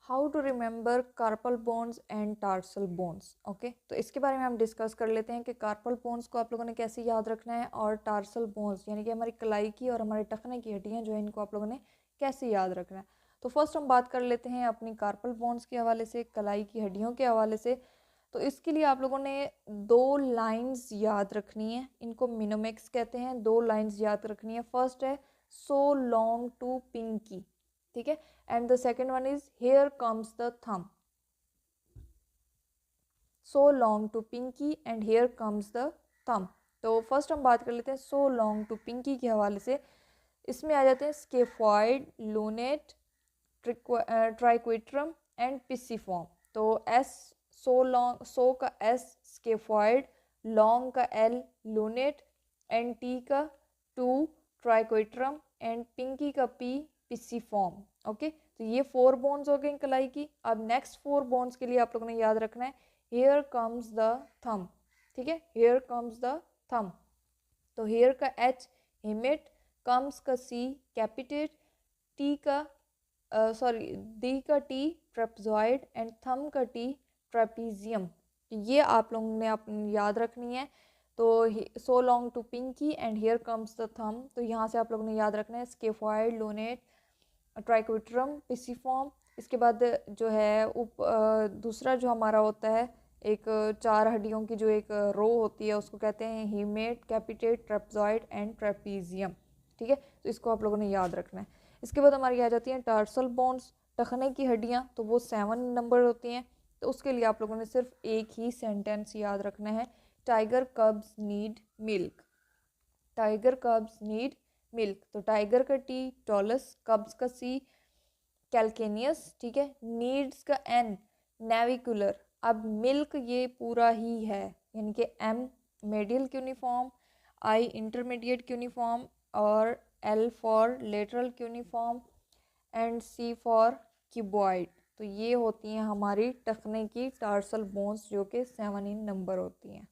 How to remember carpal bones and tarsal bones. Okay, तो इसके बारे में हम डिस्कस कर लेते हैं कि कार्पल बोन्स को आप लोगों ने कैसे याद रखना है और टार्सल बोन्स यानी कि हमारी कलाई की और हमारे टखने की हड्डियां जो है इनको आप लोगों ने कैसे याद रखना है। तो फर्स्ट हम बात कर लेते हैं अपनी कार्पल बोन्स के हवाले से, कलाई की हड्डियों के हवाले से। तो इसके लिए आप लोगों ने दो लाइंस याद रखनी है, इनको मिनोमिक्स कहते हैं। दो लाइंस याद रखनी है। फर्स्ट है सो लॉन्ग टू पिंकी, ठीक है, and the second one is here comes the thumb. So long to pinky and here comes the thumb. तो फर्स्ट हम बात कर लेते हैं सो लॉन्ग टू पिंकी के हवाले से। इसमें आ जाते हैं स्केफॉइड, लूनेट, ट्राइक्विट्रम एंड पिसिफॉर्म। तो एस, सो लॉन्ग, सो का एस स्केफॉइड, लॉन्ग का एल लूनेट, एंड टी का टू ट्राइक्विट्रम एंड पिंकी का पी पिसिफॉर्म। ओके, तो ये 4 बोन्स हो गए कलाई की। अब नेक्स्ट 4 बोन्स के लिए आप लोगों ने याद रखना है हियर कम्स द थंब, ठीक है, हियर कम्स द थंब। तो हियर का एच हिमिट, कम्स का सी कैपिटेट, टी का डी का टी ट्रेपजॉइड एंड थंब का टी ट्रेपीजियम। ये आप लोगों ने अपनी याद रखनी है। तो so long to pinky and here comes the thumb, तो यहाँ से आप लोगों ने याद रखना है स्केफॉइड, लोनेट, ट्राइक्विट्रम, पिसिफॉर्म। इसके बाद जो है दूसरा जो हमारा होता है एक 4 हड्डियों की जो एक रो होती है उसको कहते हैं हीमेट, कैपिटेट, ट्रेपजॉइड एंड ट्रेपीजियम, ठीक है। तो इसको आप लोगों ने याद रखना है। इसके बाद हमारी आ जाती हैं टार्सल बोन्स, टखने की हड्डियाँ, तो वो 7 नंबर होती हैं। तो उसके लिए आप लोगों ने सिर्फ एक ही सेंटेंस याद रखना है, tiger कब्स need milk. Tiger कब्स need milk. तो टाइगर का टी टॉलस, कब्स का सी कैल्केनियस, ठीक है, नीड्स का एन नेविकुलर। अब मिल्क ये पूरा ही है यानी कि M medial cuneiform, I intermediate cuneiform और L for lateral cuneiform and C for cuboid. तो ये होती हैं हमारी टखने की टार्सल बोन्स जो कि 7 इन नंबर होती हैं।